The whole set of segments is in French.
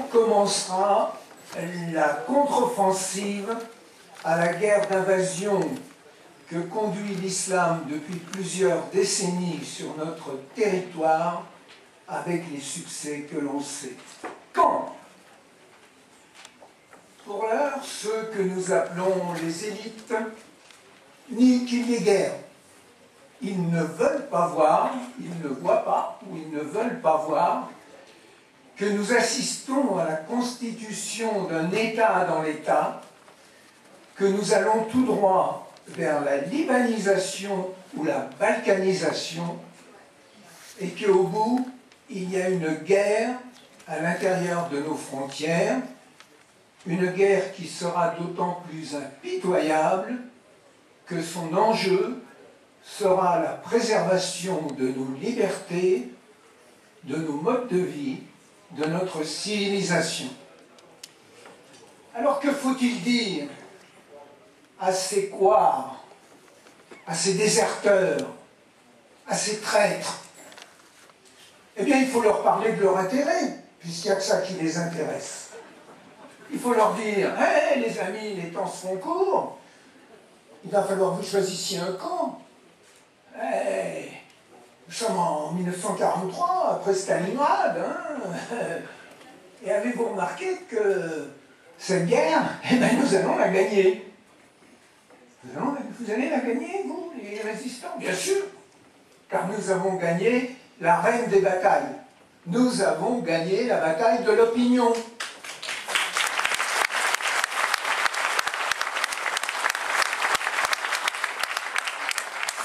commencera la contre-offensive à la guerre d'invasion que conduit l'islam depuis plusieurs décennies sur notre territoire, avec les succès que l'on sait. Quand? Pour l'heure, ceux que nous appelons les élites nient qu'il y ait guerre. Ils ne veulent pas voir, ils ne voient pas, ou ils ne veulent pas voir que nous assistons à la constitution d'un État dans l'État, que nous allons tout droit vers la libanisation ou la balkanisation, et qu'au bout, il y a une guerre à l'intérieur de nos frontières, une guerre qui sera d'autant plus impitoyable que son enjeu sera la préservation de nos libertés, de nos modes de vie, de notre civilisation. Alors que faut-il dire à ces couards, à ces déserteurs, à ces traîtres? Eh bien, il faut leur parler de leur intérêt, puisqu'il n'y a que ça qui les intéresse. Il faut leur dire, « Hé, les amis, les temps seront courts, il va falloir que vous choisissiez un camp. Hey, nous sommes en 1943, après Stalingrad, hein. Et avez-vous remarqué que cette guerre, eh bien, nous allons la gagner. Vous allez la gagner, vous, les résistants? Bien sûr, car nous avons gagné la reine des batailles. Nous avons gagné la bataille de l'opinion.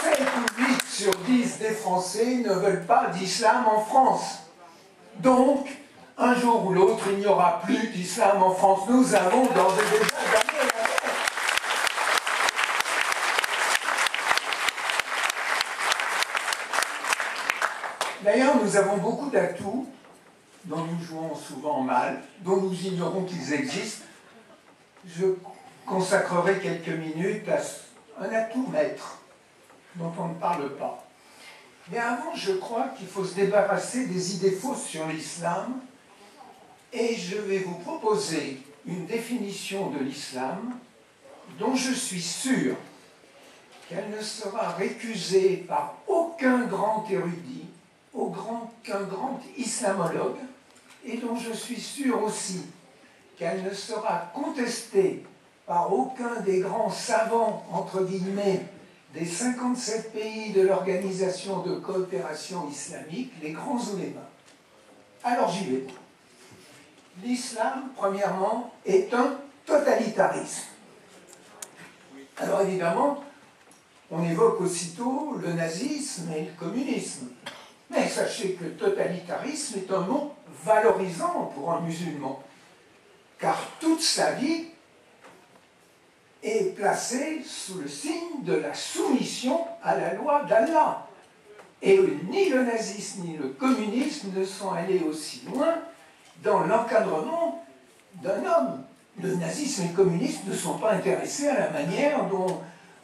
7 ou 8 sur 10 des Français ne veulent pas d'islam en France. Donc, un jour ou l'autre, il n'y aura plus d'islam en France. Nous avons d'ores et déjà gagné la guerre. D'ailleurs, nous avons beaucoup d'atouts dont nous jouons souvent mal, dont nous ignorons qu'ils existent. Je consacrerai quelques minutes à un atout maître dont on ne parle pas. Mais avant, je crois qu'il faut se débarrasser des idées fausses sur l'islam, et je vais vous proposer une définition de l'islam dont je suis sûr qu'elle ne sera récusée par aucun grand érudit, aucun grand islamologue, et dont je suis sûr aussi qu'elle ne sera contestée par aucun des grands savants, entre guillemets, des 57 pays de l'Organisation de coopération islamique, les grands oulémas. Alors j'y vais. L'islam, premièrement, est un totalitarisme. Alors évidemment, on évoque aussitôt le nazisme et le communisme. Mais sachez que totalitarisme est un mot valorisant pour un musulman, car toute sa vie est placée sous le signe de la soumission à la loi d'Allah. Et ni le nazisme ni le communisme ne sont allés aussi loin dans l'encadrement d'un homme. Le nazisme et le communisme ne sont pas intéressés à la manière dont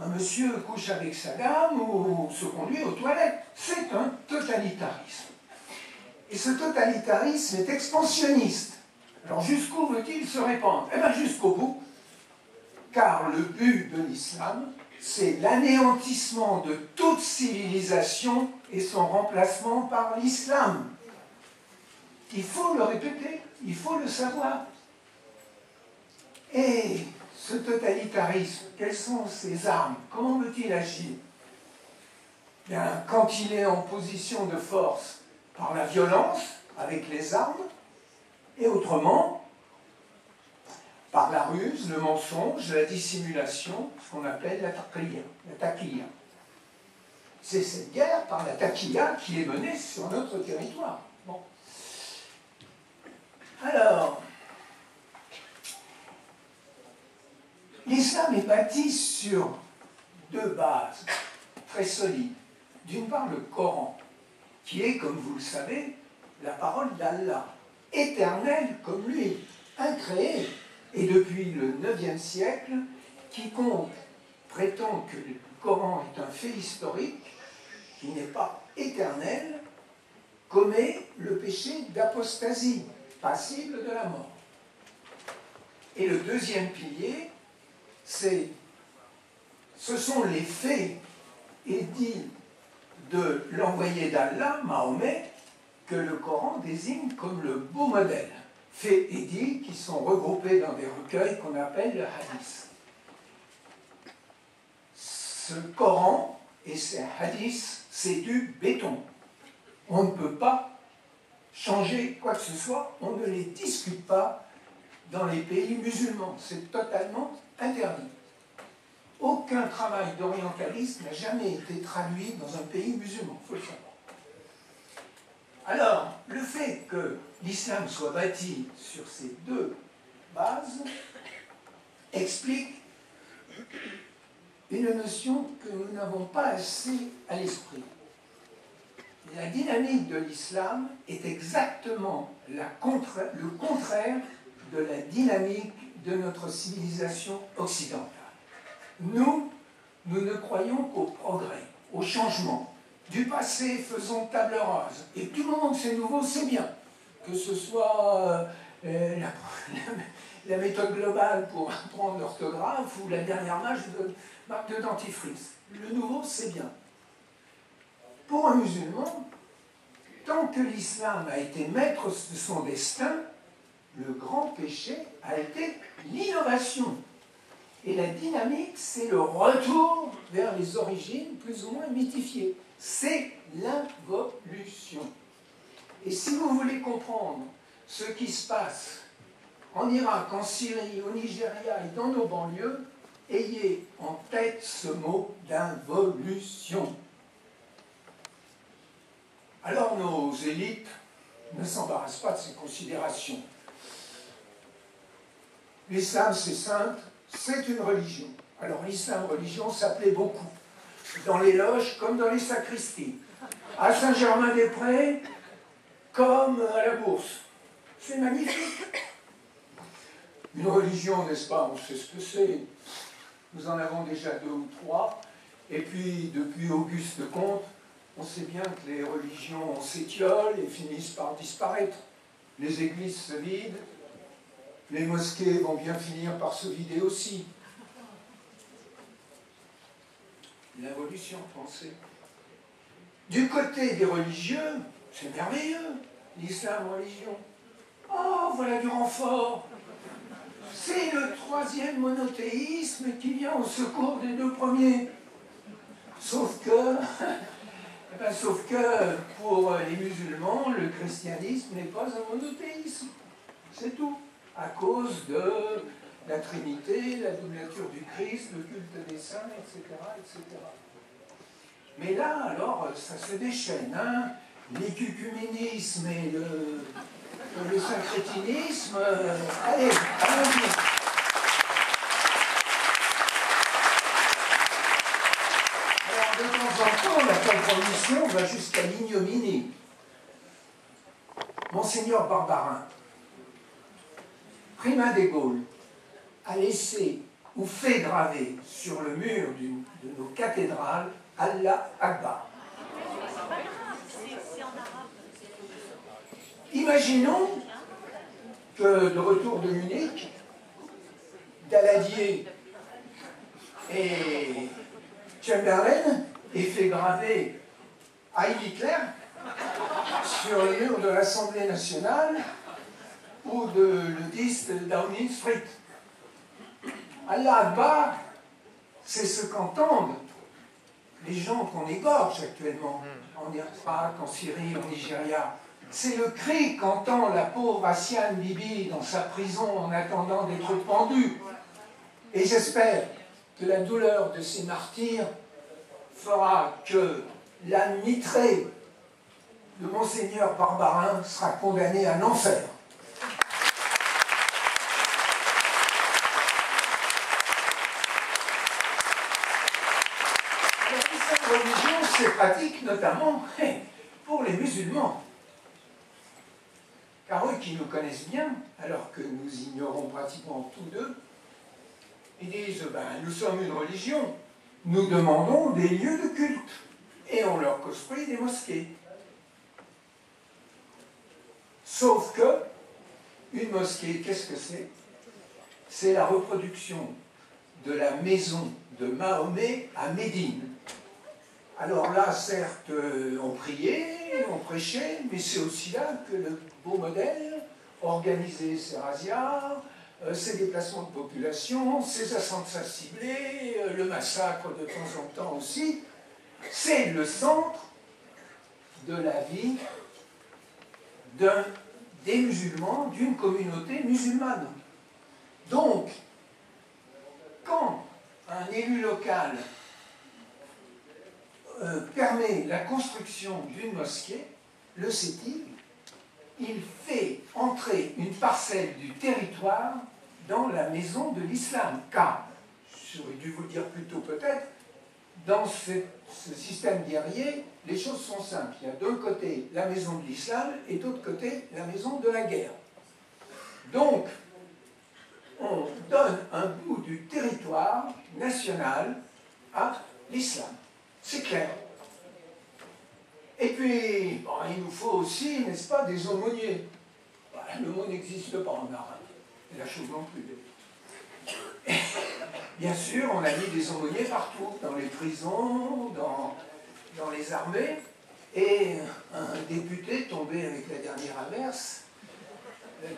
un monsieur couche avec sa dame ou se conduit aux toilettes. C'est un totalitarisme. Et ce totalitarisme est expansionniste. Alors jusqu'où veut-il se répandre? Eh bien jusqu'au bout, car le but de l'islam, c'est l'anéantissement de toute civilisation et son remplacement par l'islam. Il faut le répéter, il faut le savoir. Et ce totalitarisme, quelles sont ses armes? Comment veut-il agir? Bien, quand il est en position de force, par la violence, avec les armes, et autrement, par la ruse, le mensonge, la dissimulation, ce qu'on appelle la taqiyya. C'est cette guerre par la taqiyya qui est menée sur notre territoire. Bon. Alors, l'islam est bâti sur 2 bases très solides. D'une part, le Coran, qui est, comme vous le savez, la parole d'Allah, éternelle comme lui, incréée. Et depuis le IXe siècle, quiconque prétend que le Coran est un fait historique, qui n'est pas éternel, commet le péché d'apostasie. passible de la mort. Et le deuxième pilier, ce sont les faits édits de l'envoyé d'Allah, Mahomet, que le Coran désigne comme le beau modèle. Faits édits qui sont regroupés dans des recueils qu'on appelle le hadith. Ce Coran et ces hadiths, c'est du béton. On ne peut pas changer quoi que ce soit, on ne les discute pas dans les pays musulmans. C'est totalement interdit. Aucun travail d'orientaliste n'a jamais été traduit dans un pays musulman, il faut le savoir. Alors, le fait que l'islam soit bâti sur ces deux bases explique une notion que nous n'avons pas assez à l'esprit. La dynamique de l'islam est exactement le contraire de la dynamique de notre civilisation occidentale. Nous ne croyons qu'au progrès, au changement. Du passé, faisons table rase. Et du moment que c'est nouveau, c'est bien. Que ce soit la méthode globale pour apprendre l'orthographe ou la dernière marque de dentifrice. Le nouveau, c'est bien. Pour un musulman, tant que l'islam a été maître de son destin, le grand péché a été l'innovation. Et la dynamique, c'est le retour vers les origines plus ou moins mythifiées. C'est l'involution. Et si vous voulez comprendre ce qui se passe en Irak, en Syrie, au Nigeria et dans nos banlieues, ayez en tête ce mot d'involution. Alors nos élites ne s'embarrassent pas de ces considérations. L'islam, c'est simple, c'est une religion. Alors l'islam, religion, ça plaît beaucoup. Dans les loges comme dans les sacristies. À Saint-Germain-des-Prés, comme à la Bourse. C'est magnifique. Une religion, n'est-ce pas? On sait ce que c'est. Nous en avons déjà 2 ou 3. Et puis, depuis Auguste Comte, on sait bien que les religions s'étiolent et finissent par disparaître. Les églises se vident, les mosquées vont bien finir par se vider aussi. L'involution, pensez. Du côté des religieux, c'est merveilleux, l'islam religion. Oh, voilà du renfort. C'est le 3e monothéisme qui vient au secours des 2 premiers. Sauf que pour les musulmans, le christianisme n'est pas un monothéisme. C'est tout. À cause de la Trinité, la double nature du Christ, le culte des saints, etc., etc. Mais là, alors, ça se déchaîne, hein. L'écuménisme et le syncrétinisme, allez, allons-y. Alors, de temps en temps, la compromission va jusqu'à l'ignominie. Monseigneur Barbarin, primat des Gaules, a laissé ou fait graver sur le mur de nos cathédrales Allah Akbar. Imaginons que de retour de Munich, Daladier et Chamberlain aient fait graver Heil Hitler sur le mur de l'Assemblée nationale ou de le 10 de Downing Street. Allah Akbar, c'est ce qu'entendent les gens qu'on égorge actuellement en Irak, en Syrie, en Nigeria. C'est le cri qu'entend la pauvre Asiane Bibi dans sa prison en attendant d'être pendue. Et j'espère que la douleur de ces martyrs fera que l'âme mitrée de Monseigneur Barbarin sera condamnée à l'enfer. Cette religion, c'est pratique notamment pour les musulmans. Car eux qui nous connaissent bien, alors que nous ignorons pratiquement tous d'eux, ils disent, nous sommes une religion, nous demandons des lieux de culte. Et on leur construit des mosquées. Sauf que Une mosquée, qu'est-ce que c'est? C'est la reproduction de la maison de Mahomet à Médine. Alors là, certes, on priait, on prêchait, mais c'est aussi là que le beau modèle organisait ses razzias, ses déplacements de population, ses attentats ciblés, le massacre de temps en temps aussi. C'est le centre de la vie des musulmans, d'une communauté musulmane. Donc, quand un élu local permet la construction d'une mosquée, le sait-il, il fait entrer une parcelle du territoire dans la maison de l'islam. Car, j'aurais dû vous le dire plus tôt peut-être, dans ce système guerrier, les choses sont simples. Il y a d'un côté la maison de l'islam et d'autre côté la maison de la guerre. Donc, on donne un bout du territoire national à l'islam. C'est clair. Et puis, bon, il nous faut aussi, n'est-ce pas, des aumôniers. Voilà, le mot n'existe pas en arabe. Et la chose non plus. Et, bien sûr, on a mis des aumôniers partout, dans les prisons, dans les armées. Et un député tombé avec la dernière averse,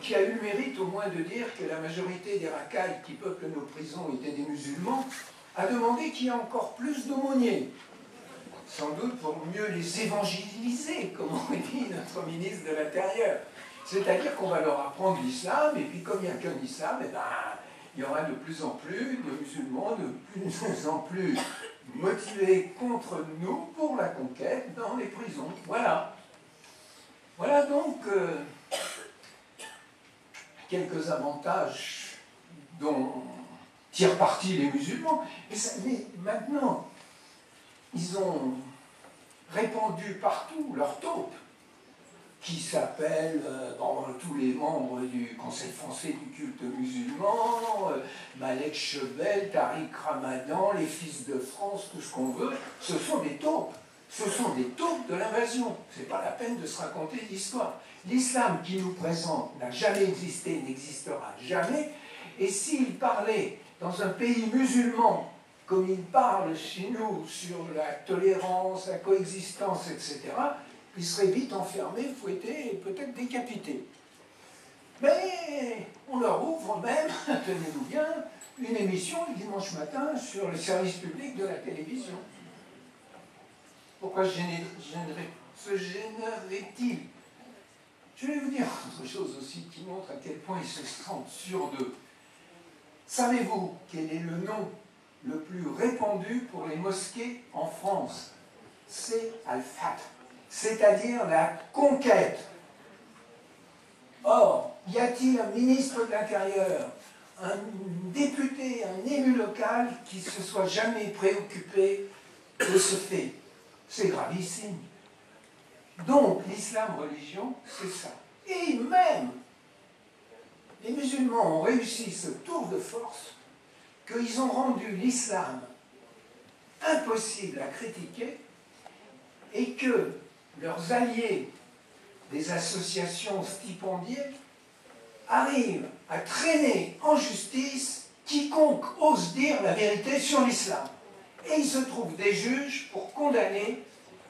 qui a eu le mérite au moins de dire que la majorité des racailles qui peuplent nos prisons étaient des musulmans, a demandé qu'il y ait encore plus d'aumôniers. Sans doute pour mieux les évangéliser, comme on dit notre ministre de l'Intérieur. C'est-à-dire qu'on va leur apprendre l'islam, et puis comme il n'y a qu'un islam, eh ben, il y aura de plus en plus de musulmans, de plus en plus motivés contre nous pour la conquête dans les prisons. Voilà. Voilà donc quelques avantages dont tirent parti les musulmans. Mais maintenant, ils ont répandu partout leur taupe, qui s'appelle, tous les membres du Conseil français du culte musulman, Malek Chebel, Tariq Ramadan, les Fils de France, tout ce qu'on veut, ce sont des taupes. Ce sont des taupes de l'invasion. Ce n'est pas la peine de se raconter l'histoire. L'islam qui nous présente n'a jamais existé, n'existera jamais, et s'il parlait dans un pays musulman, comme il parle chez nous sur la tolérance, la coexistence, etc., il serait vite enfermé, fouetté et peut-être décapité. Mais on leur ouvre même, tenez-vous bien, une émission le dimanche matin sur le service public de la télévision. Pourquoi se gênerait-il? Je vais vous dire autre chose aussi qui montre à quel point ils se sentent sûrs d'eux. Savez-vous quel est le nom le plus répandu pour les mosquées en France? C'est Al-Fath, c'est-à-dire la conquête. Or, y a-t-il un ministre de l'Intérieur, un député, un élu local qui se soit jamais préoccupé de ce fait? C'est gravissime. Donc, l'islam religion, c'est ça. Et même, les musulmans ont réussi ce tour de force qu'ils ont rendu l'islam impossible à critiquer et que leurs alliés des associations stipendiées arrivent à traîner en justice quiconque ose dire la vérité sur l'islam. Et il se trouve des juges pour condamner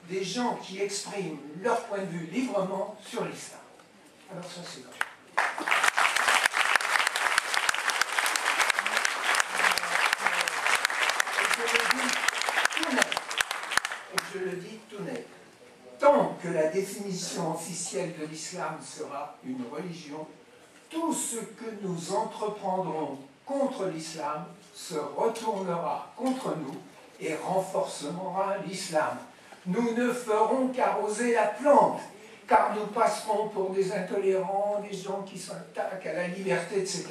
des gens qui expriment leur point de vue librement sur l'islam. Alors ça, c'est vrai. Et je le dis tout net. Tant que la définition officielle de l'islam sera une religion, tout ce que nous entreprendrons contre l'islam se retournera contre nous et renforcera l'islam. Nous ne ferons qu'arroser la plante, car nous passerons pour des intolérants, des gens qui s'attaquent à la liberté, etc.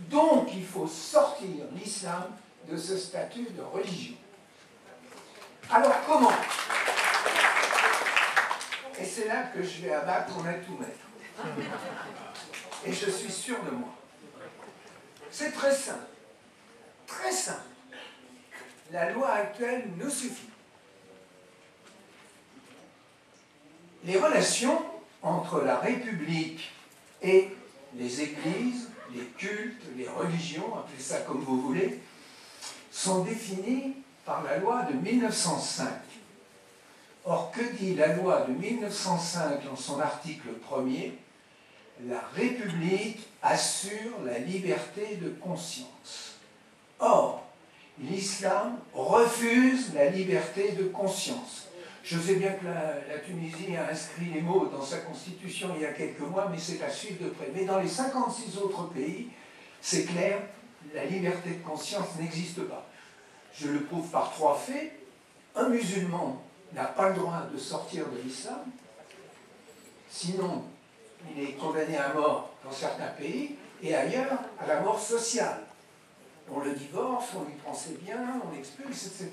Donc il faut sortir l'islam de ce statut de religion. Alors comment? Et c'est là que je vais abattre mon atout-maître. Et je suis sûr de moi. C'est très simple. Très simple. La loi actuelle nous suffit. Les relations entre la République et les églises, les cultes, les religions, appelez ça comme vous voulez, sont définis par la loi de 1905. Or, que dit la loi de 1905 dans son article 1er? La République assure la liberté de conscience. Or, l'islam refuse la liberté de conscience. Je sais bien que la Tunisie a inscrit les mots dans sa constitution il y a quelques mois, mais c'est à suivre de près. Mais dans les 56 autres pays, c'est clair, la liberté de conscience n'existe pas. Je le prouve par 3 faits. Un musulman n'a pas le droit de sortir de l'islam, sinon il est condamné à mort dans certains pays, et ailleurs à la mort sociale. On le divorce, on lui prend ses biens, on l'expulse, etc.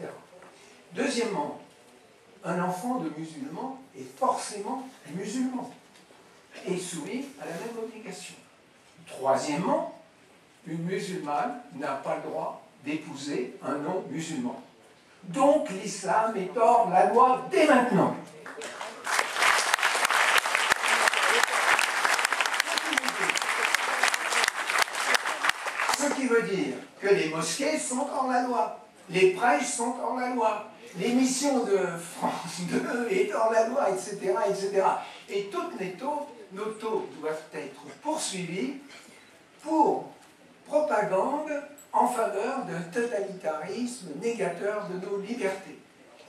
Deuxièmement, un enfant de musulman est forcément musulman et soumis à la même obligation. Troisièmement, une musulmane n'a pas le droit d'épouser un non-musulman. Donc l'islam est hors la loi dès maintenant. Ce qui veut dire que les mosquées sont hors la loi, les prêches sont hors la loi, l'émission de France 2 est hors la loi, etc., etc. Et toutes nos taux doivent être poursuivis pour propagande en faveur d'un totalitarisme négateur de nos libertés.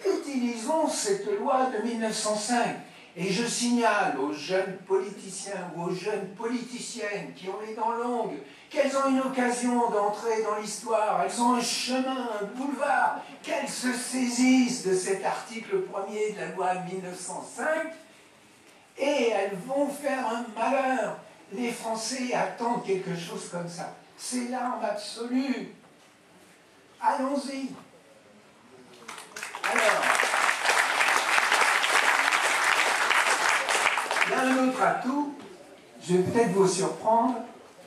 Utilisons cette loi de 1905. Et je signale aux jeunes politiciens ou aux jeunes politiciennes qui ont les dents longues qu'elles ont une occasion d'entrer dans l'histoire, elles ont un chemin, un boulevard, qu'elles se saisissent de cet article 1er de la loi de 1905 et elles vont faire un malheur. Les Français attendent quelque chose comme ça. C'est l'arme absolue. Allons-y. Alors, il y a un autre atout, je vais peut-être vous surprendre,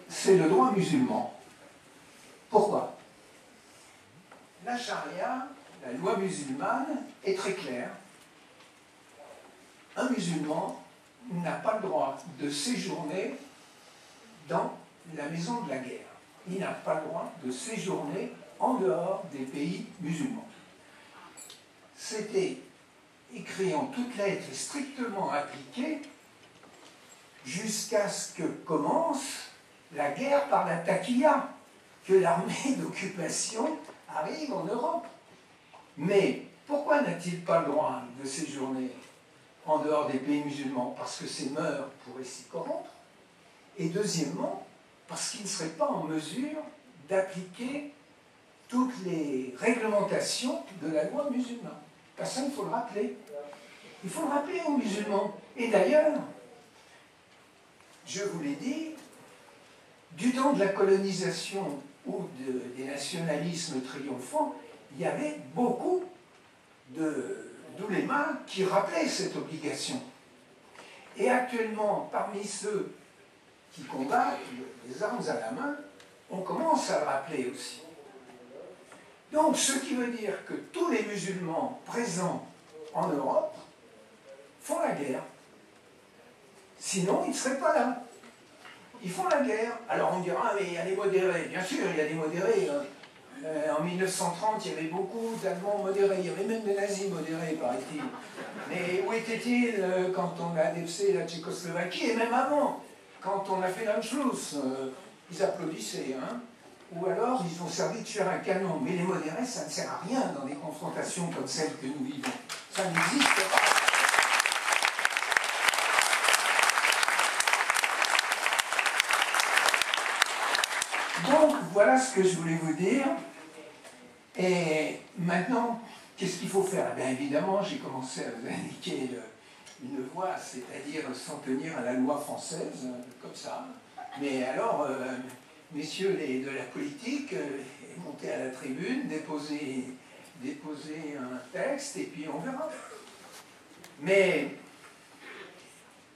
c'est le droit musulman. Pourquoi? La charia, la loi musulmane, est très claire. Un musulman n'a pas le droit de séjourner dans la maison de la guerre. Il n'a pas le droit de séjourner en dehors des pays musulmans. C'était écrit en toutes lettres et strictement appliqué jusqu'à ce que commence la guerre par la taquilla, que l'armée d'occupation arrive en Europe. Mais pourquoi n'a-t-il pas le droit de séjourner en dehors des pays musulmans? Parce que ses mœurs pourraient s'y corrompre. Et deuxièmement, parce qu'il ne serait pas en mesure d'appliquer toutes les réglementations de la loi musulmane. Parce que ça, il faut le rappeler. Il faut le rappeler aux musulmans. Et d'ailleurs, je vous l'ai dit, du temps de la colonisation ou des nationalismes triomphants, il y avait beaucoup d'oulémas qui rappelaient cette obligation. Et actuellement, parmi ceux qui combattent les armes à la main, on commence à le rappeler aussi. Donc, ce qui veut dire que tous les musulmans présents en Europe font la guerre. Sinon, ils ne seraient pas là. Ils font la guerre. Alors on dira, mais il y a des modérés. Bien sûr, il y a des modérés. En 1930, il y avait beaucoup d'Allemands modérés. Il y avait même des nazis modérés, paraît-il. Mais où étaient-ils quand on a annexé la Tchécoslovaquie? Et même avant, quand on a fait l'Anschluss, ils applaudissaient. Hein. Ou alors, ils ont servi de chair à canon. Mais les modérés, ça ne sert à rien dans des confrontations comme celles que nous vivons. Ça n'existe pas. Donc, voilà ce que je voulais vous dire. Et maintenant, qu'est-ce qu'il faut faire? Bien évidemment, j'ai commencé à vous indiquer une voie, c'est-à-dire s'en tenir à la loi française, comme ça. Mais alors, messieurs de la politique, montez à la tribune, déposez un texte, et puis on verra. Mais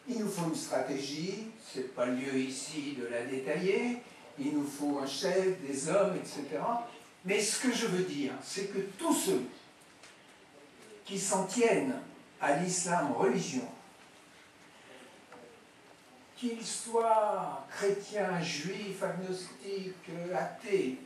il nous faut une stratégie, ce n'est pas le lieu ici de la détailler. Il nous faut un chef, des hommes, etc. Mais ce que je veux dire, c'est que tous ceux qui s'en tiennent à l'islam religion, qu'ils soient chrétiens, juifs, agnostiques, athées,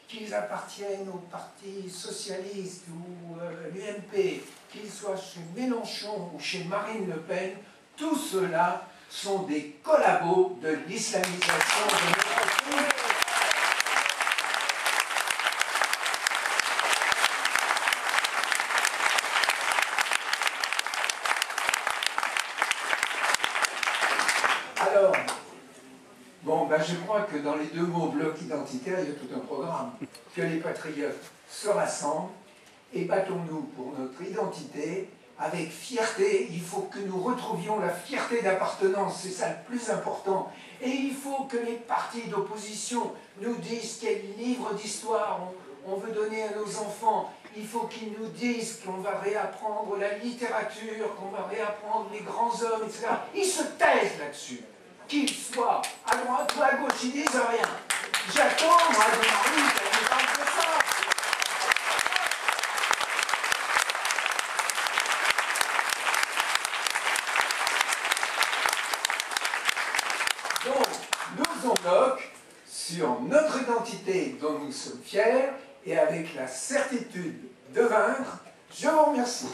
qu'ils appartiennent au Parti socialiste ou l'UMP, qu'ils soient chez Mélenchon ou chez Marine Le Pen, tout cela sont des collabos de l'islamisation de notre pays. Alors, bon, ben je crois que dans les deux mots bloc identitaire, il y a tout un programme. Que les patriotes se rassemblent et battons-nous pour notre identité avec fierté. Il faut que nous retrouvions la fierté d'appartenance, c'est ça le plus important. Et il faut que les partis d'opposition nous disent quel livre d'histoire on veut donner à nos enfants. Il faut qu'ils nous disent qu'on va réapprendre la littérature, qu'on va réapprendre les grands hommes, etc. Ils se taisent là-dessus. Qu'ils soient à droite ou à gauche, ils disent rien. J'attends, moi, de Marie, qu'elle me parle de ça. Donc, nous on bloque sur notre identité dont nous sommes fiers et avec la certitude de vaincre. Je vous remercie.